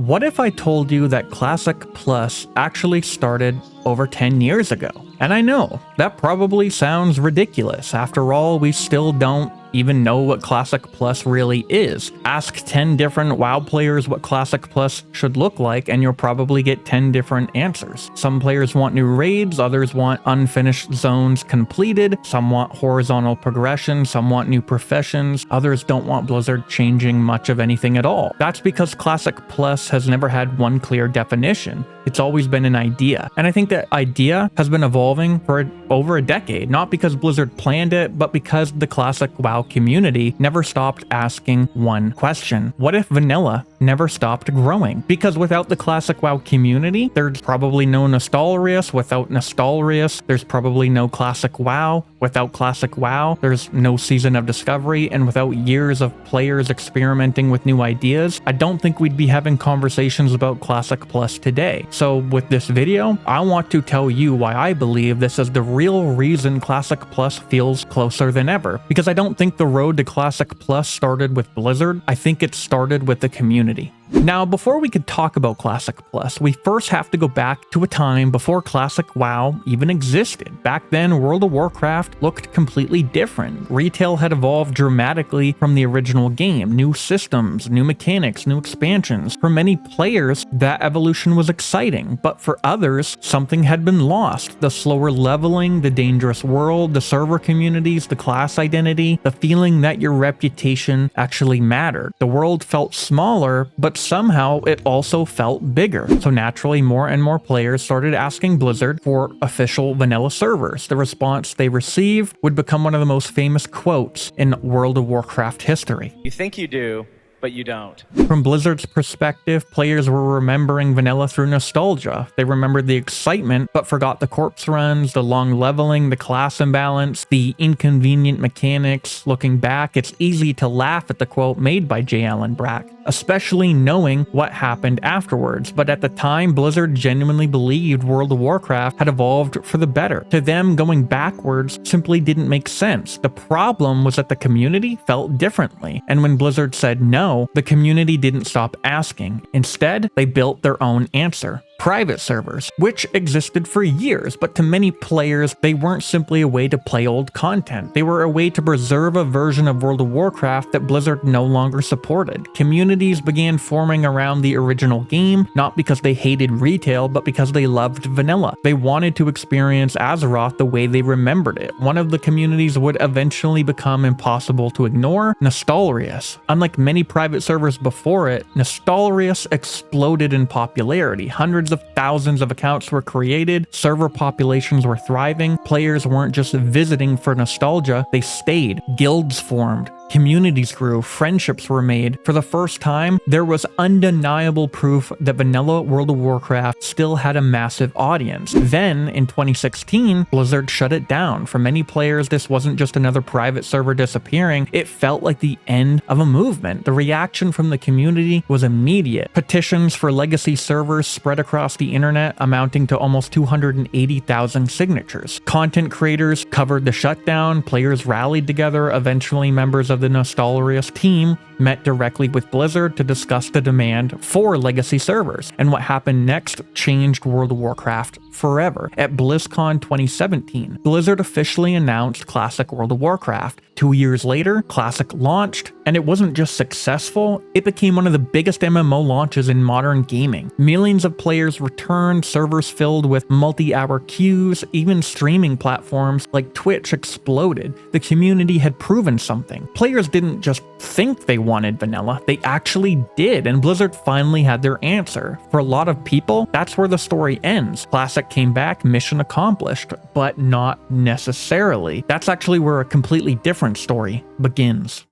What if I told you that Classic Plus actually started over 10 years ago? And I know, that probably sounds ridiculous. After all, we still don't even know what Classic Plus really is. Ask 10 different WoW players what Classic Plus should look like, and you'll probably get 10 different answers. Some players want new raids, others want unfinished zones completed, some want horizontal progression, some want new professions, others don't want Blizzard changing much of anything at all. That's because Classic Plus has never had one clear definition. It's always been an idea. And I think that idea has been evolving for over a decade, not because Blizzard planned it, but because the Classic WoW community never stopped asking one question. What if vanilla never stopped growing? Because without the Classic WoW community, there's probably no Nostalrius. Without Nostalrius, there's probably no Classic WoW. Without Classic WoW, there's no Season of Discovery. And without years of players experimenting with new ideas, I don't think we'd be having conversations about Classic Plus today. So with this video, I want to tell you why I believe this is the real reason Classic Plus feels closer than ever. Because I don't think the road to Classic Plus started with Blizzard. I think it started with the community. Now, before we could talk about Classic Plus, we first have to go back to a time before Classic WoW even existed. Back then, World of Warcraft looked completely different. Retail had evolved dramatically from the original game. New systems, new mechanics, new expansions. For many players, that evolution was exciting, but for others, something had been lost. The slower leveling, the dangerous world, the server communities, the class identity, the feeling that your reputation actually mattered. The world felt smaller, but somehow it also felt bigger. So naturally, more and more players started asking Blizzard for official vanilla servers. The response they received would become one of the most famous quotes in World of Warcraft history. You think you do, but you don't. From Blizzard's perspective, players were remembering vanilla through nostalgia. They remembered the excitement, but forgot the corpse runs, the long leveling, the class imbalance, the inconvenient mechanics. Looking back, it's easy to laugh at the quote made by J. Allen Brack, especially knowing what happened afterwards. But at the time, Blizzard genuinely believed World of Warcraft had evolved for the better. To them, going backwards simply didn't make sense. The problem was that the community felt differently. And when Blizzard said no, the community didn't stop asking. Instead, they built their own answer. Private servers, which existed for years, but to many players, they weren't simply a way to play old content. They were a way to preserve a version of World of Warcraft that Blizzard no longer supported. Communities began forming around the original game, not because they hated retail, but because they loved vanilla. They wanted to experience Azeroth the way they remembered it. One of the communities would eventually become impossible to ignore: Nostalrius. Unlike many private servers before it, Nostalrius exploded in popularity. Hundreds of thousands of accounts were created, server populations were thriving, players weren't just visiting for nostalgia, they stayed, guilds formed, communities grew, friendships were made. For the first time, there was undeniable proof that vanilla World of Warcraft still had a massive audience. Then, in 2016, Blizzard shut it down. For many players, this wasn't just another private server disappearing, it felt like the end of a movement. The reaction from the community was immediate. Petitions for legacy servers spread across the internet, amounting to almost 280,000 signatures. Content creators covered the shutdown, players rallied together, eventually members of the Nostalrius team met directly with Blizzard to discuss the demand for legacy servers. And what happened next changed World of Warcraft forever. At BlizzCon 2017, Blizzard officially announced Classic World of Warcraft. 2 years later, Classic launched, and it wasn't just successful, it became one of the biggest MMO launches in modern gaming. Millions of players returned, servers filled with multi-hour queues, even streaming platforms like Twitch exploded. The community had proven something. Players didn't just think they wanted vanilla, they actually did, and Blizzard finally had their answer. For a lot of people, that's where the story ends. Classic came back, mission accomplished, but not necessarily. That's actually where a completely different story begins.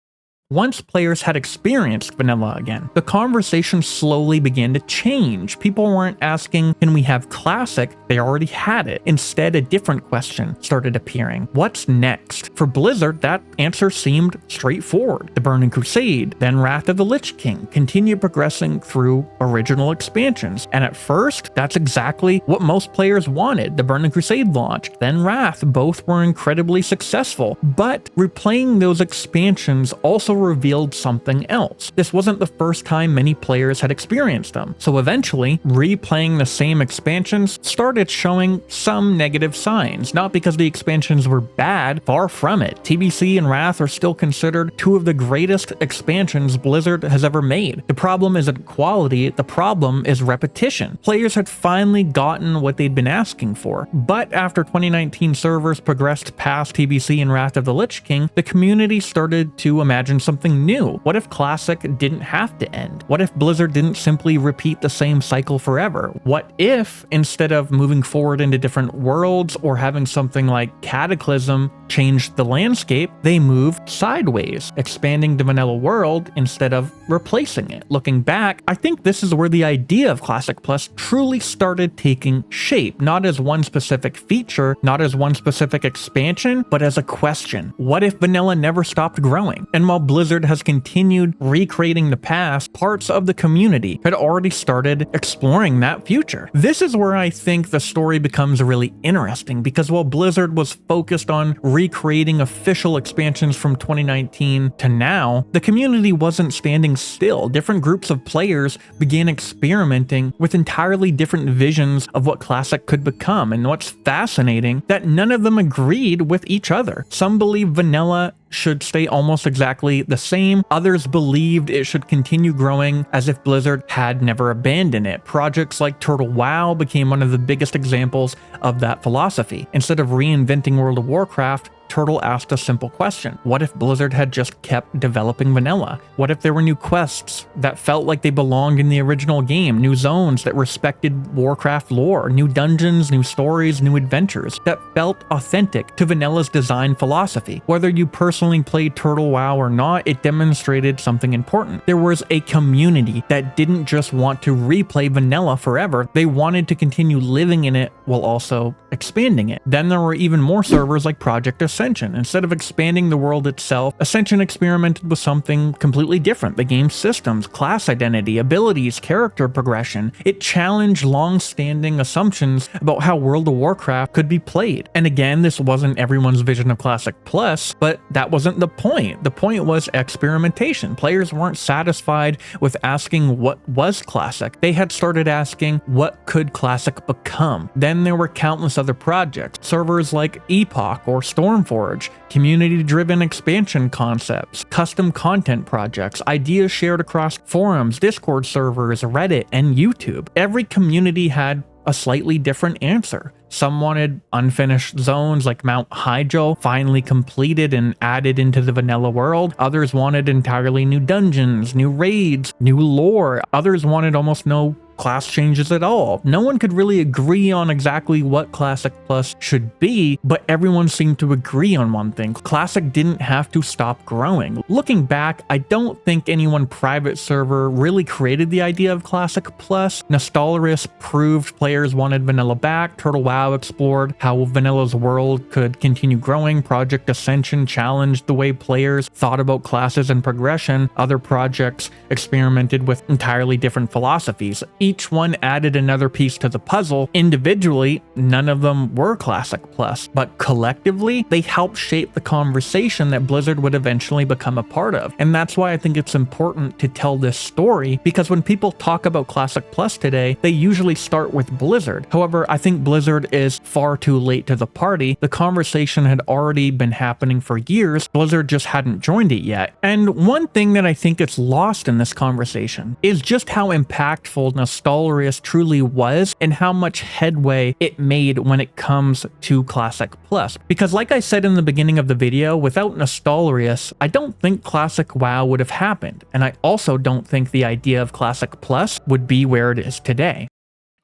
Once players had experienced vanilla again, the conversation slowly began to change. People weren't asking, can we have Classic? They already had it. Instead, a different question started appearing. What's next? For Blizzard, that answer seemed straightforward. The Burning Crusade, then Wrath of the Lich King, continue progressing through original expansions. And at first, that's exactly what most players wanted. The Burning Crusade launched, then Wrath. Both were incredibly successful. But replaying those expansions also revealed something else. This wasn't the first time many players had experienced them, so eventually, replaying the same expansions started showing some negative signs, not because the expansions were bad, far from it. TBC and Wrath are still considered two of the greatest expansions Blizzard has ever made. The problem isn't quality, the problem is repetition. Players had finally gotten what they'd been asking for, but after 2019 servers progressed past TBC and Wrath of the Lich King, the community started to imagine something new. What if Classic didn't have to end? What if Blizzard didn't simply repeat the same cycle forever? What if, instead of moving forward into different worlds or having something like Cataclysm change the landscape, they moved sideways, expanding the vanilla world instead of replacing it? Looking back, I think this is where the idea of Classic Plus truly started taking shape, not as one specific feature, not as one specific expansion, but as a question. What if vanilla never stopped growing? And while Blizzard has continued recreating the past, parts of the community had already started exploring that future. This is where I think the story becomes really interesting, because while Blizzard was focused on recreating official expansions from 2019 to now, the community wasn't standing still. Different groups of players began experimenting with entirely different visions of what Classic could become, and what's fascinating, that none of them agreed with each other. Some believe vanilla should stay almost exactly the same. Others believed it should continue growing as if Blizzard had never abandoned it. Projects like Turtle WoW became one of the biggest examples of that philosophy. Instead of reinventing World of Warcraft, Turtle asked a simple question. What if Blizzard had just kept developing vanilla? What if there were new quests that felt like they belonged in the original game, new zones that respected Warcraft lore, new dungeons, new stories, new adventures that felt authentic to vanilla's design philosophy? Whether you personally played Turtle WoW or not, it demonstrated something important. There was a community that didn't just want to replay vanilla forever, they wanted to continue living in it while also expanding it. Then there were even more servers like Project Ascension. Instead of expanding the world itself, Ascension experimented with something completely different: the game's systems, class identity, abilities, character progression. It challenged long-standing assumptions about how World of Warcraft could be played. And again, this wasn't everyone's vision of Classic Plus, but that wasn't the point. The point was experimentation. Players weren't satisfied with asking what was Classic. They had started asking, what could Classic become? Then there were countless other projects, servers like Epoch or Stormforge, community-driven expansion concepts, custom content projects, ideas shared across forums, Discord servers, Reddit, and YouTube. Every community had a slightly different answer. Some wanted unfinished zones like Mount Hyjal finally completed and added into the vanilla world. Others wanted entirely new dungeons, new raids, new lore. Others wanted almost no class changes at all. No one could really agree on exactly what Classic Plus should be, but everyone seemed to agree on one thing: Classic didn't have to stop growing. Looking back, I don't think any one private server really created the idea of Classic Plus. Nostalrius proved players wanted vanilla back. Turtle WoW explored how vanilla's world could continue growing. Project Ascension challenged the way players thought about classes and progression. Other projects experimented with entirely different philosophies. Each one added another piece to the puzzle. Individually, none of them were Classic Plus, but collectively, they helped shape the conversation that Blizzard would eventually become a part of. And that's why I think it's important to tell this story, because when people talk about Classic Plus today, they usually start with Blizzard. However, I think Blizzard is far too late to the party. The conversation had already been happening for years. Blizzard just hadn't joined it yet. And one thing that I think gets lost in this conversation is just how impactful Nostalrius truly was and how much headway it made when it comes to Classic Plus. Because like I said in the beginning of the video, without Nostalrius, I don't think Classic WoW would have happened. And I also don't think the idea of Classic Plus would be where it is today.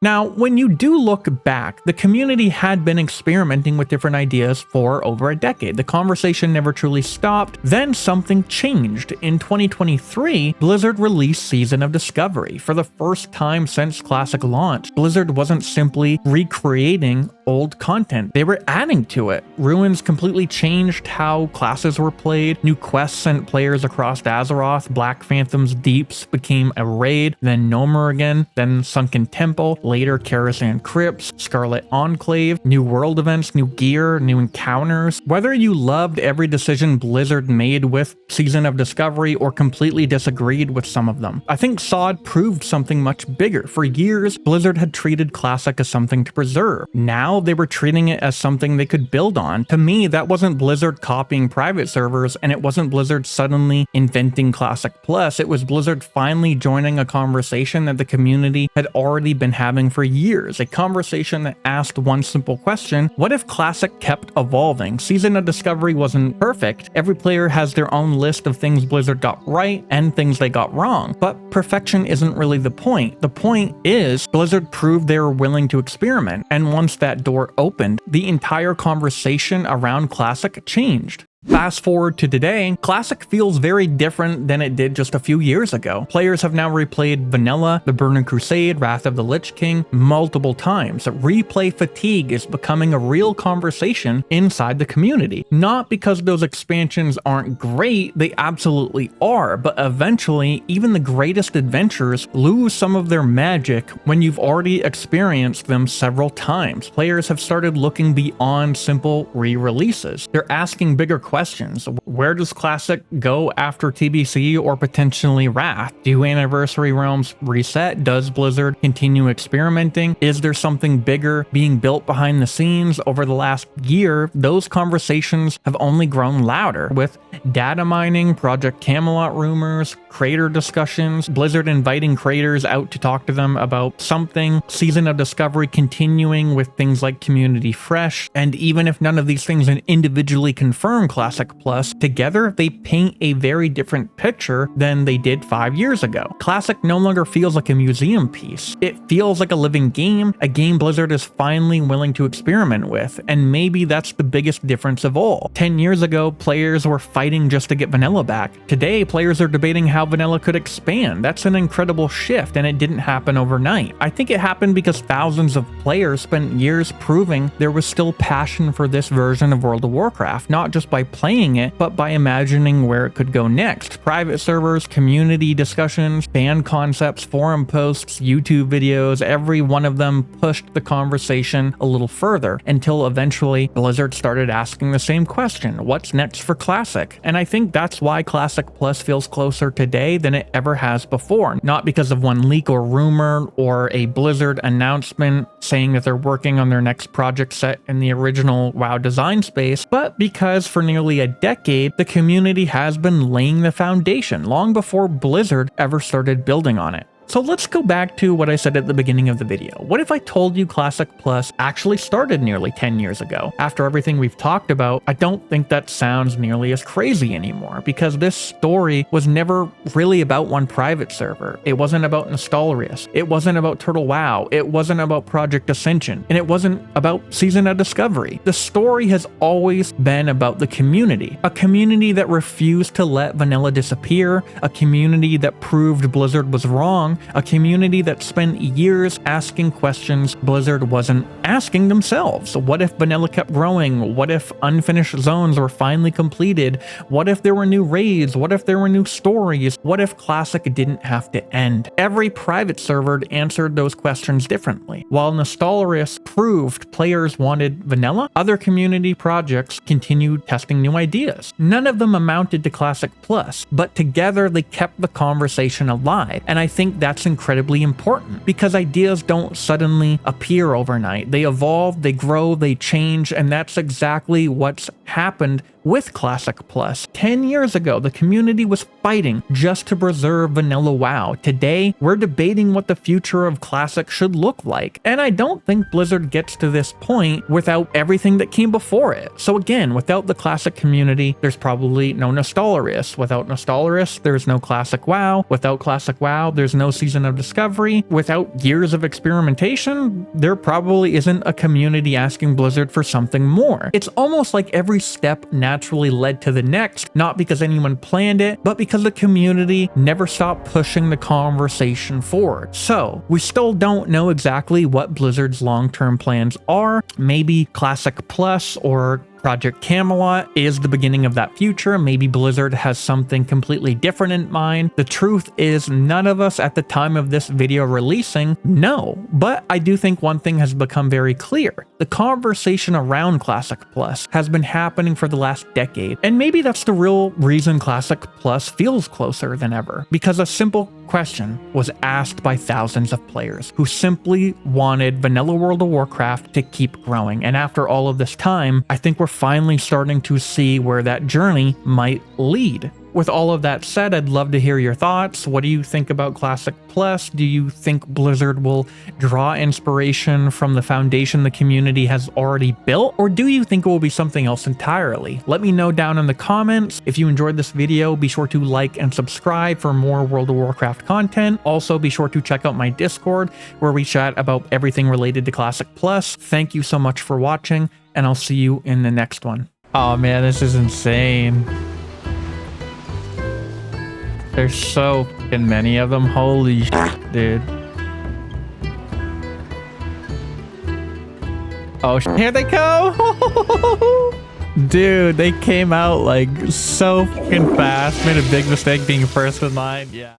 Now, when you do look back, the community had been experimenting with different ideas for over a decade. The conversation never truly stopped. Then something changed. In 2023, Blizzard released Season of Discovery. For the first time since Classic launch, Blizzard wasn't simply recreating old content. They were adding to it. Ruins completely changed how classes were played. New quests sent players across Azeroth. Black Phantom's Deeps became a raid, then Nomor again, then Sunken Temple. later Karazhan Crypts, Scarlet Enclave, new world events, new gear, new encounters. Whether you loved every decision Blizzard made with Season of Discovery or completely disagreed with some of them, I think SOD proved something much bigger. For years, Blizzard had treated Classic as something to preserve. Now they were treating it as something they could build on. To me, that wasn't Blizzard copying private servers, and it wasn't Blizzard suddenly inventing Classic Plus. It was Blizzard finally joining a conversation that the community had already been having for years. A conversation that asked one simple question: what if Classic kept evolving? Season of Discovery wasn't perfect. Every player has their own list of things Blizzard got right and things they got wrong. But perfection isn't really the point. The point is Blizzard proved they were willing to experiment, and once that door opened, the entire conversation around Classic changed. Fast forward to today, Classic feels very different than it did just a few years ago. Players have now replayed Vanilla, the Burning Crusade, Wrath of the Lich King multiple times. Replay fatigue is becoming a real conversation inside the community. Not because those expansions aren't great, they absolutely are, but eventually, even the greatest adventures lose some of their magic when you've already experienced them several times. Players have started looking beyond simple re-releases. They're asking bigger questions. Where does Classic go after TBC or potentially Wrath? Do Anniversary Realms reset? Does Blizzard continue experimenting? Is there something bigger being built behind the scenes? Over the last year, those conversations have only grown louder, with data mining, Project Camelot rumors, creator discussions, Blizzard inviting creators out to talk to them about something, Season of Discovery continuing with things like Community Fresh, and even if none of these things individually confirm Classic Plus, together they paint a very different picture than they did 5 years ago. Classic no longer feels like a museum piece. It feels like a living game, a game Blizzard is finally willing to experiment with, and maybe that's the biggest difference of all. 10 years ago, players were fighting just to get Vanilla back. Today, players are debating how Vanilla could expand. That's an incredible shift, and it didn't happen overnight. I think it happened because thousands of players spent years proving there was still passion for this version of World of Warcraft, not just by playing it, but by imagining where it could go next. Private servers, community discussions, fan concepts, forum posts, YouTube videos, every one of them pushed the conversation a little further until eventually Blizzard started asking the same question: what's next for Classic? And I think that's why Classic Plus feels closer today than it ever has before. Not because of one leak or rumor or a Blizzard announcement saying that they're working on their next project set in the original WoW design space, but because for nearly a decade, the community has been laying the foundation long before Blizzard ever started building on it. So let's go back to what I said at the beginning of the video. What if I told you Classic Plus actually started nearly 10 years ago? After everything we've talked about, I don't think that sounds nearly as crazy anymore, because this story was never really about one private server. It wasn't about Nostalrius. It wasn't about Turtle WoW. It wasn't about Project Ascension. And it wasn't about Season of Discovery. The story has always been about the community. A community that refused to let Vanilla disappear. A community that proved Blizzard was wrong. A community that spent years asking questions Blizzard wasn't asking themselves. What if Vanilla kept growing? What if unfinished zones were finally completed? What if there were new raids? What if there were new stories? What if Classic didn't have to end? Every private server answered those questions differently. While Nostalrius proved players wanted Vanilla, other community projects continued testing new ideas. None of them amounted to Classic Plus, but together they kept the conversation alive, and I think that's incredibly important, because ideas don't suddenly appear overnight. They evolve, they grow, they change, and that's exactly what's happened with Classic Plus. 10 years ago, the community was fighting just to preserve Vanilla WoW. Today, we're debating what the future of Classic should look like, and I don't think Blizzard gets to this point without everything that came before it. So again, without the Classic community, there's probably no Nostalrius. Without Nostalrius, there's no Classic WoW. Without Classic WoW, there's no Season of Discovery. Without years of experimentation, there probably isn't a community asking Blizzard for something more. It's almost like every step naturally led to the next, not because anyone planned it, but because the community never stopped pushing the conversation forward. So, we still don't know exactly what Blizzard's long-term plans are. Maybe Classic Plus or Project Camelot is the beginning of that future. Maybe Blizzard has something completely different in mind. The truth is, none of us at the time of this video releasing know. But I do think one thing has become very clear. The conversation around Classic Plus has been happening for the last decade. And maybe that's the real reason Classic Plus feels closer than ever. Because a simple question was asked by thousands of players who simply wanted vanilla World of Warcraft to keep growing. And after all of this time, I think we're finally starting to see where that journey might lead. With all of that said, I'd love to hear your thoughts. What do you think about Classic Plus? Do you think Blizzard will draw inspiration from the foundation the community has already built? Or do you think it will be something else entirely? Let me know down in the comments. If you enjoyed this video, be sure to like and subscribe for more World of Warcraft content. Also, be sure to check out my Discord, where we chat about everything related to Classic Plus. Thank you so much for watching, and I'll see you in the next one. Oh man, this is insane. There's so fucking many of them. Holy shit, dude. Oh, here they go. Dude, they came out like so fucking fast. Made a big mistake being first in line. Yeah.